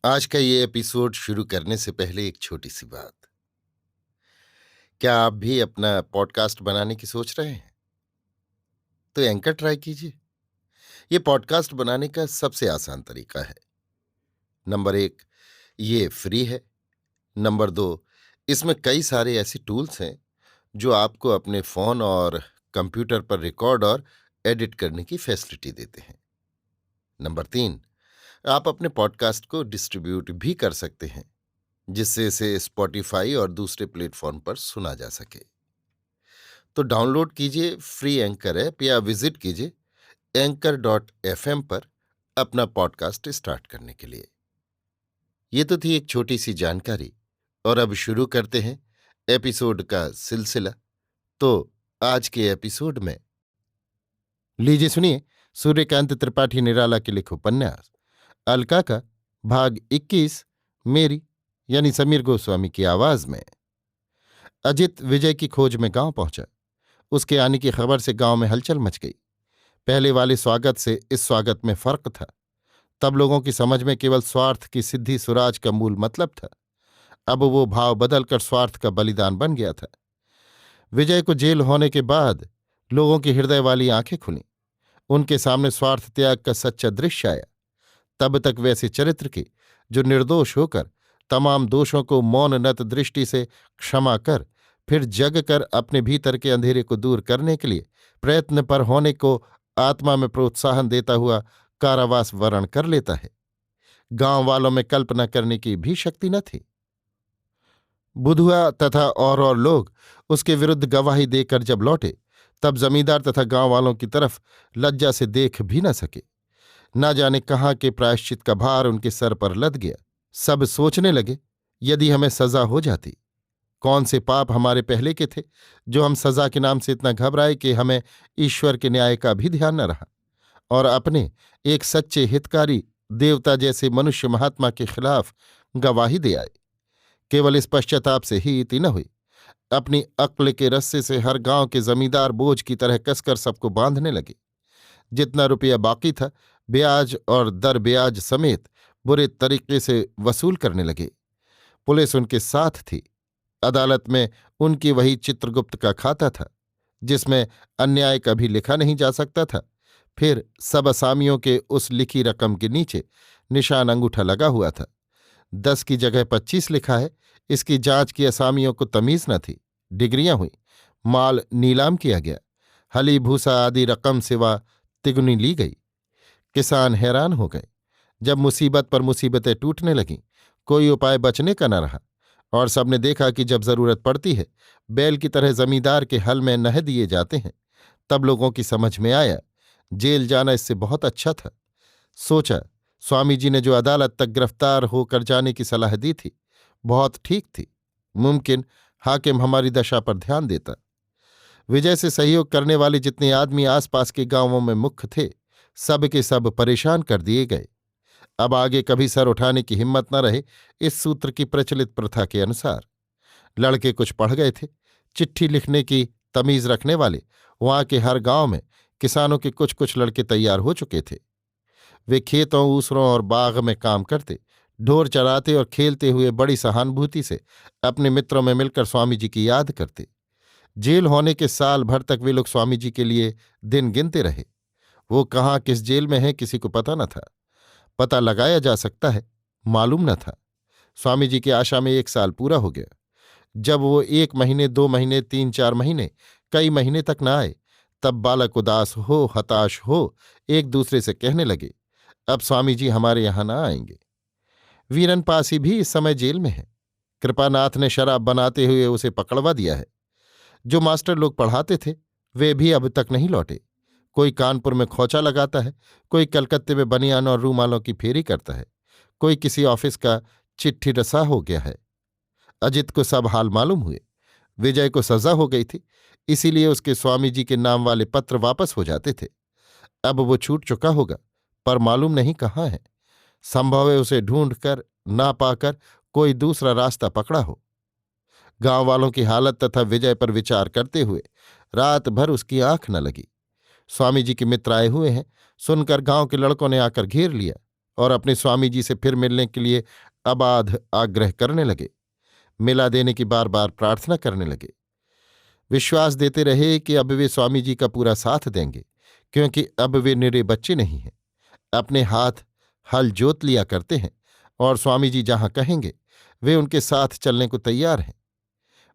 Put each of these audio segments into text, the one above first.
आज का ये एपिसोड शुरू करने से पहले एक छोटी सी बात। क्या आप भी अपना पॉडकास्ट बनाने की सोच रहे हैं? तो एंकर ट्राई कीजिए। ये पॉडकास्ट बनाने का सबसे आसान तरीका है। नंबर 1, ये फ्री है। नंबर 2, इसमें कई सारे ऐसे टूल्स हैं जो आपको अपने फोन और कंप्यूटर पर रिकॉर्ड और एडिट करने की फैसिलिटी देते हैं। नंबर 3, आप अपने पॉडकास्ट को डिस्ट्रीब्यूट भी कर सकते हैं, जिससे इसे स्पॉटिफाई और दूसरे प्लेटफॉर्म पर सुना जा सके। तो डाउनलोड कीजिए फ्री एंकर ऐप या विजिट कीजिए anchor.fm पर अपना पॉडकास्ट स्टार्ट करने के लिए। ये तो थी एक छोटी सी जानकारी, और अब शुरू करते हैं एपिसोड का सिलसिला। तो आज के एपिसोड में लीजिए सुनिए सूर्यकांत त्रिपाठी निराला के लिखे उपन्यास अलका का भाग 21, मेरी यानी समीर गोस्वामी की आवाज में। अजित विजय की खोज में गांव पहुंचा। उसके आने की खबर से गांव में हलचल मच गई। पहले वाले स्वागत से इस स्वागत में फर्क था। तब लोगों की समझ में केवल स्वार्थ की सिद्धि सुराज का मूल मतलब था। अब वो भाव बदलकर स्वार्थ का बलिदान बन गया था। विजय को जेल होने के बाद लोगों की हृदय वाली आंखें खुलीं। उनके सामने स्वार्थ त्याग का सच्चा दृश्य आया। तब तक वैसे चरित्र के जो निर्दोष होकर तमाम दोषों को मौन नत दृष्टि से क्षमा कर फिर जग कर अपने भीतर के अंधेरे को दूर करने के लिए प्रयत्न पर होने को आत्मा में प्रोत्साहन देता हुआ कारावास वर्ण कर लेता है, गांव वालों में कल्पना करने की भी शक्ति न थी। बुधुआ तथा और लोग उसके विरुद्ध गवाही देकर जब लौटे, तब जमींदार तथा गांव वालों की तरफ लज्जा से देख भी न सके। न जाने कहाँ के प्रायश्चित का भार उनके सर पर लद गया। सब सोचने लगे, यदि हमें सजा हो जाती। कौन से पाप हमारे पहले के थे जो हम सजा के नाम से इतना घबराए कि हमें ईश्वर के न्याय का भी ध्यान न रहा, और अपने एक सच्चे हितकारी देवता जैसे मनुष्य महात्मा के खिलाफ गवाही दे आए। केवल इस पश्चाताप से ही इति न हुई, अपनी अक्ल के रस्से से हर गांव के जमींदार बोझ की तरह कसकर सबको बांधने लगे। जितना रुपया बाकी था ब्याज और दर ब्याज समेत बुरे तरीके से वसूल करने लगे। पुलिस उनके साथ थी। अदालत में उनकी वही चित्रगुप्त का खाता था, जिसमें अन्याय कभी लिखा नहीं जा सकता था। फिर सब असामियों के उस लिखी रकम के नीचे निशान अंगूठा लगा हुआ था। 10 की जगह 25 लिखा है। इसकी जांच की असामियों को तमीज न थी। डिग्रियां हुई, माल नीलाम किया गया, हली भूसा आदि रकम सिवा तिगुनी ली गई। किसान हैरान हो गए। जब मुसीबत पर मुसीबतें टूटने लगीं, कोई उपाय बचने का न रहा, और सबने देखा कि जब जरूरत पड़ती है बैल की तरह जमींदार के हल में नह दिए जाते हैं, तब लोगों की समझ में आया जेल जाना इससे बहुत अच्छा था। सोचा, स्वामी जी ने जो अदालत तक गिरफ्तार होकर जाने की सलाह दी थी बहुत ठीक थी। मुमकिन हाकिम हमारी दशा पर ध्यान देता। विजय से सहयोग करने वाले जितने आदमी आसपास के गांवों में मुख्य थे, सब के सब परेशान कर दिए गए। अब आगे कभी सर उठाने की हिम्मत न रहे। इस सूत्र की प्रचलित प्रथा के अनुसार लड़के कुछ पढ़ गए थे। चिट्ठी लिखने की तमीज रखने वाले वहां के हर गांव में किसानों के कुछ कुछ लड़के तैयार हो चुके थे। वे खेतों ऊसरों और बाग में काम करते, ढोर चराते और खेलते हुए बड़ी सहानुभूति से अपने मित्रों में मिलकर स्वामी जी की याद करते। जेल होने के साल भर तक वे लोग स्वामी जी के लिए दिन गिनते रहे। वो कहाँ किस जेल में है किसी को पता न था। पता लगाया जा सकता है, मालूम न था। स्वामी जी की आशा में 1 साल पूरा हो गया। जब वो 1 महीने 2 महीने 3-4 महीने कई महीने तक न आए, तब बालक उदास हो हताश हो एक दूसरे से कहने लगे, अब स्वामी जी हमारे यहां न आएंगे। वीरन पासी भी इस समय जेल में है। कृपानाथ ने शराब बनाते हुए उसे पकड़वा दिया है। जो मास्टर लोग पढ़ाते थे वे भी अब तक नहीं लौटे। कोई कानपुर में खोचा लगाता है, कोई कलकत्ते में बनियान और रूमालों की फेरी करता है, कोई किसी ऑफिस का चिट्ठी रसा हो गया है। अजित को सब हाल मालूम हुए। विजय को सजा हो गई थी, इसीलिए उसके स्वामी जी के नाम वाले पत्र वापस हो जाते थे। अब वो छूट चुका होगा, पर मालूम नहीं कहाँ है। संभव है उसे ढूंढकर ना पाकर कोई दूसरा रास्ता पकड़ा हो। गांव वालों की हालत तथा विजय पर विचार करते हुए रात भर उसकी आंख न लगी। स्वामी जी के मित्र आए हुए हैं सुनकर गांव के लड़कों ने आकर घेर लिया और अपने स्वामी जी से फिर मिलने के लिए अबाध आग्रह करने लगे। मिला देने की बार बार प्रार्थना करने लगे। विश्वास देते रहे कि अब वे स्वामी जी का पूरा साथ देंगे, क्योंकि अब वे निरे बच्चे नहीं हैं। अपने हाथ हल जोत लिया करते हैं और स्वामी जी जहां कहेंगे वे उनके साथ चलने को तैयार हैं।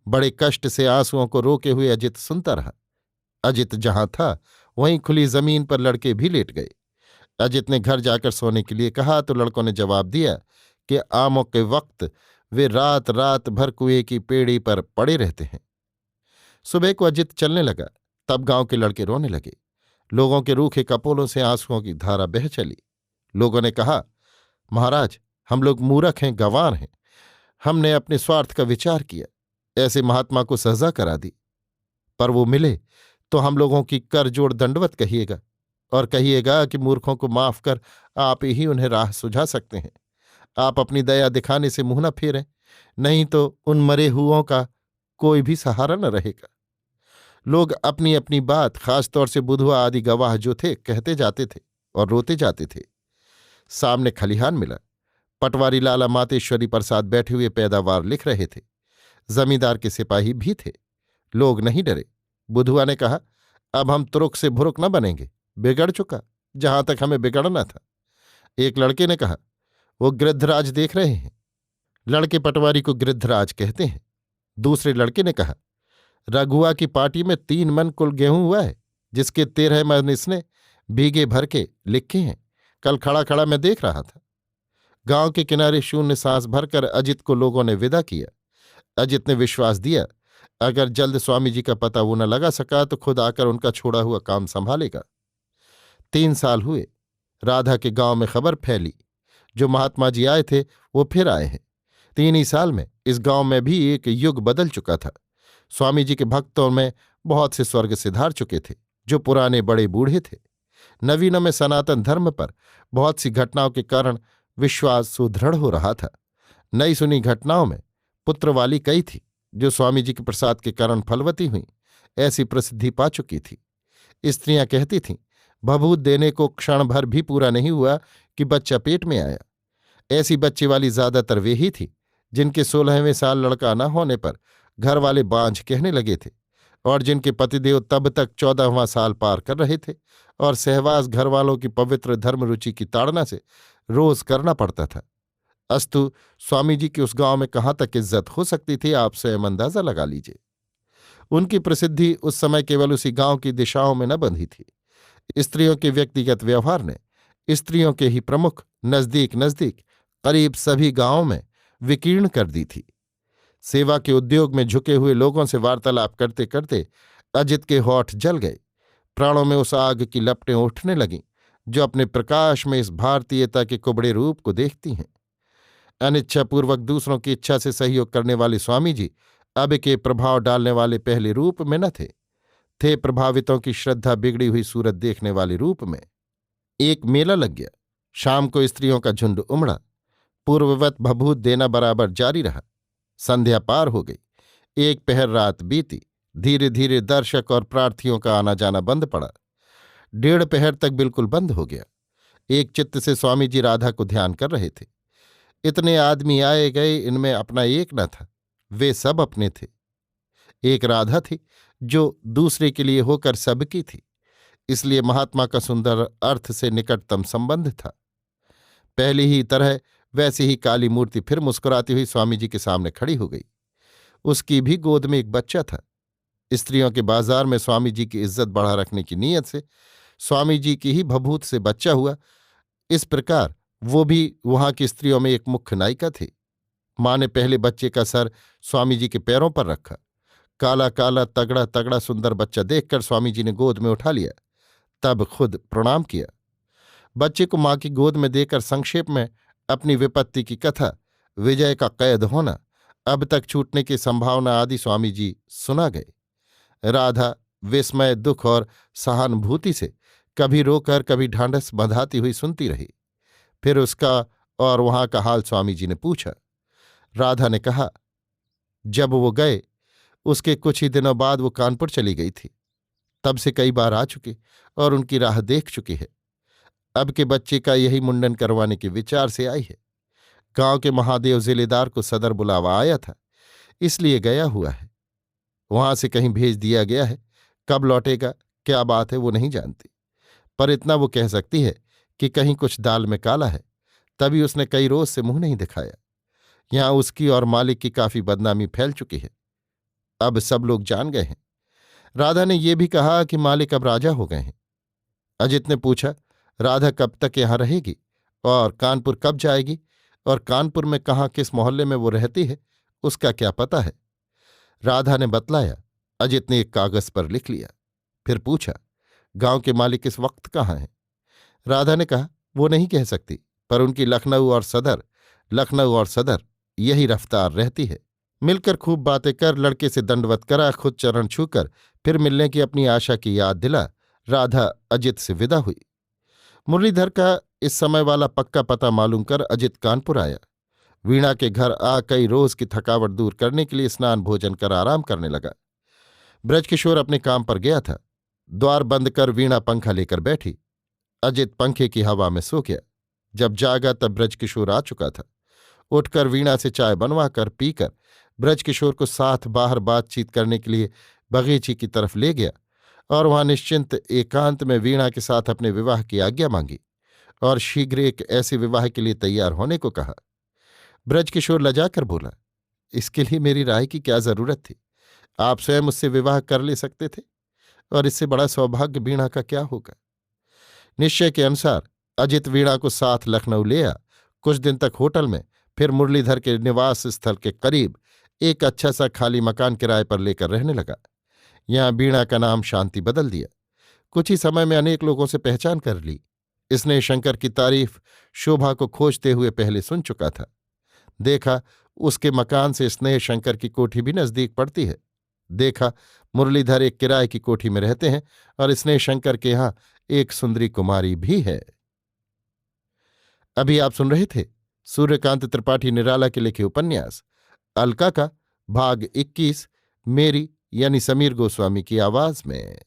बड़े कष्ट से आंसुओं को रोके हुए अजित सुनता रहा। अजित जहां था वहीं खुली जमीन पर लड़के भी लेट गए। अजित ने घर जाकर सोने के लिए कहा तो लड़कों ने जवाब दिया कि आमों के वक्त वे रात रात भर कुएं की पेड़ी पर पड़े रहते हैं। सुबह को अजित चलने लगा, तब गांव के लड़के रोने लगे। लोगों के रूखे कपोलों से आंसुओं की धारा बह चली। लोगों ने कहा, महाराज, हम लोग मूर्ख हैं, गंवार हैं। हमने अपने स्वार्थ का विचार किया, ऐसे महात्मा को सजा करा दी। पर वो मिले तो हम लोगों की कर जोड़ दंडवत कहिएगा और कहिएगा कि मूर्खों को माफ कर आप ही उन्हें राह सुझा सकते हैं। आप अपनी दया दिखाने से मुंह न फेरें, नहीं तो उन मरे हुओं का कोई भी सहारा न रहेगा। लोग अपनी अपनी बात, खासतौर से बुधवा आदि गवाह जो थे, कहते जाते थे और रोते जाते थे। सामने खलिहान मिला। पटवारी लाला मातेश्वरी प्रसाद बैठे हुए पैदावार लिख रहे थे। जमींदार के सिपाही भी थे। लोग नहीं डरे। बुधुआ ने कहा, अब हम तुरुक से भुरुक न बनेंगे, बिगड़ चुका जहां तक हमें बिगड़ना था। एक लड़के ने कहा, वो गृद्धराज देख रहे हैं। लड़के पटवारी को गृद्धराज कहते हैं। दूसरे लड़के ने कहा, रघुआ की पार्टी में 3 मन कुल गेहूं हुआ है, जिसके 13 मन इसने भीगे भर के लिखे हैं। कल खड़ा खड़ा मैं देख रहा था। गांव के किनारे शून्य सांस भरकर अजित को लोगों ने विदा किया। अजित ने विश्वास दिया, अगर जल्द स्वामी जी का पता वो न लगा सका तो खुद आकर उनका छोड़ा हुआ काम संभालेगा। 3 साल हुए। राधा के गांव में खबर फैली, जो महात्मा जी आए थे वो फिर आए हैं। 3 ही साल में इस गांव में भी एक युग बदल चुका था। स्वामी जी के भक्तों में बहुत से स्वर्ग सिधार चुके थे, जो पुराने बड़े बूढ़े थे। नवीनों में सनातन धर्म पर बहुत सी घटनाओं के कारण विश्वास सुदृढ़ हो रहा था। नई सुनी घटनाओं में पुत्र वाली कई थी, जो स्वामी जी के प्रसाद के कारण फलवती हुई, ऐसी प्रसिद्धि पा चुकी थी। स्त्रियां कहती थीं, भभूत देने को क्षण भर भी पूरा नहीं हुआ कि बच्चा पेट में आया। ऐसी बच्चे वाली ज्यादातर वे ही थी जिनके 16वें साल लड़का न होने पर घर वाले बांझ कहने लगे थे, और जिनके पतिदेव तब तक 14वां साल पार कर रहे थे और सहवास घर वालों की पवित्र धर्म रुचि की ताड़ना से रोज करना पड़ता था। अस्तु स्वामी जी की उस गांव में कहाँ तक इज्जत हो सकती थी, आप स्वयं अंदाजा लगा लीजिए। उनकी प्रसिद्धि उस समय केवल उसी गांव की दिशाओं में न बंधी थी। स्त्रियों के व्यक्तिगत व्यवहार ने स्त्रियों के ही प्रमुख नजदीक नजदीक करीब सभी गांवों में विकीर्ण कर दी थी। सेवा के उद्योग में झुके हुए लोगों से वार्तालाप करते करते अजित के होठ जल गए। प्राणों में उस आग की लपटें उठने लगीं जो अपने प्रकाश में इस भारतीयता के कुबड़े रूप को देखती हैं। अनिच्छापूर्वक दूसरों की इच्छा से सहयोग करने वाले स्वामी जी अब के प्रभाव डालने वाले पहले रूप में न थे प्रभावितों की श्रद्धा बिगड़ी हुई सूरत देखने वाले रूप में। एक मेला लग गया। शाम को स्त्रियों का झुंड उमड़ा। पूर्ववत भभूत देना बराबर जारी रहा। संध्या पार हो गई। एक पहर रात बीती। धीरे धीरे दर्शक और प्रार्थियों का आना जाना बंद पड़ा। 1.5 पहर तक बिल्कुल बंद हो गया। एक चित्त से स्वामी जी राधा को ध्यान कर रहे थे। इतने आदमी आए गए, इनमें अपना एक न था, वे सब अपने थे। एक राधा थी जो दूसरे के लिए होकर सबकी थी, इसलिए महात्मा का सुंदर अर्थ से निकटतम संबंध था। पहली ही तरह वैसी ही काली मूर्ति फिर मुस्कुराती हुई स्वामी जी के सामने खड़ी हो गई। उसकी भी गोद में एक बच्चा था। स्त्रियों के बाजार में स्वामी जी की इज्जत बढ़ा रखने की नीयत से स्वामी जी की ही भभूत से बच्चा हुआ। इस प्रकार वो भी वहां की स्त्रियों में एक मुख्य नायिका थी। माँ ने पहले बच्चे का सर स्वामी जी के पैरों पर रखा। काला काला तगड़ा तगड़ा सुंदर बच्चा देखकर स्वामी जी ने गोद में उठा लिया, तब खुद प्रणाम किया। बच्चे को माँ की गोद में देकर संक्षेप में अपनी विपत्ति की कथा, विजय का कैद होना, अब तक छूटने की संभावना आदि स्वामी जी सुना गए। राधा विस्मय, दुख और सहानुभूति से कभी रोकर कभी ढांढस बंधाती हुई सुनती रही। फिर उसका और वहां का हाल स्वामी जी ने पूछा। राधा ने कहा, जब वो गए उसके कुछ ही दिनों बाद वो कानपुर चली गई थी। तब से कई बार आ चुकी और उनकी राह देख चुकी है। अब के बच्चे का यही मुंडन करवाने के विचार से आई है। गांव के महादेव जिलेदार को सदर बुलावा आया था, इसलिए गया हुआ है। वहां से कहीं भेज दिया गया है। कब लौटेगा, क्या बात है, वो नहीं जानती। पर इतना वो कह सकती है कि कहीं कुछ दाल में काला है, तभी उसने कई रोज से मुंह नहीं दिखाया। यहां उसकी और मालिक की काफी बदनामी फैल चुकी है। अब सब लोग जान गए हैं। राधा ने यह भी कहा कि मालिक अब राजा हो गए हैं। अजित ने पूछा, राधा कब तक यहां रहेगी और कानपुर कब जाएगी, और कानपुर में कहाँ किस मोहल्ले में वो रहती है, उसका क्या पता है? राधा ने बतलाया। अजित ने एक कागज पर लिख लिया। फिर पूछा, गांव के मालिक इस वक्त कहाँ हैं? राधा ने कहा, वो नहीं कह सकती, पर उनकी लखनऊ और सदर यही रफ्तार रहती है। मिलकर खूब बातें कर, लड़के से दंडवत करा, खुद चरण छूकर फिर मिलने की अपनी आशा की याद दिला राधा अजित से विदा हुई। मुरलीधर का इस समय वाला पक्का पता मालूम कर अजित कानपुर आया। वीणा के घर आ कई रोज की थकावट दूर करने के लिए स्नान भोजन कर आराम करने लगा। ब्रजकिशोर अपने काम पर गया था। द्वार बंद कर वीणा पंखा लेकर बैठी। अजित पंखे की हवा में सो गया। जब जागा तब ब्रजकिशोर आ चुका था। उठकर वीणा से चाय बनवाकर पीकर ब्रजकिशोर को साथ बाहर बातचीत करने के लिए बगीची की तरफ ले गया और वहां निश्चिंत एकांत में वीणा के साथ अपने विवाह की आज्ञा मांगी और शीघ्र एक ऐसे विवाह के लिए तैयार होने को कहा। ब्रजकिशोर लजाकर बोला, इसके लिए मेरी राय की क्या जरूरत थी? आप स्वयं मुझसे विवाह कर ले सकते थे, और इससे बड़ा सौभाग्य वीणा का क्या होगा? निश्चय के अनुसार अजित वीणा को साथ लखनऊ ले आ। कुछ दिन तक होटल में, फिर मुरलीधर के निवास स्थल के करीब एक अच्छा सा खाली मकान किराए पर लेकर रहने लगा। यहां वीणा का नाम शांति बदल दिया। कुछ ही समय में अनेक लोगों से पहचान कर ली। इसने शंकर की तारीफ शोभा को खोजते हुए पहले सुन चुका था। देखा उसके मकान से स्नेह शंकर की कोठी भी नजदीक पड़ती है। देखा मुरलीधर एक किराए की कोठी में रहते हैं और स्नेह शंकर के यहां एक सुंदरी कुमारी भी है। अभी आप सुन रहे थे सूर्यकांत त्रिपाठी निराला के लिखे उपन्यास अलका का भाग 21, मेरी यानी समीर गोस्वामी की आवाज में।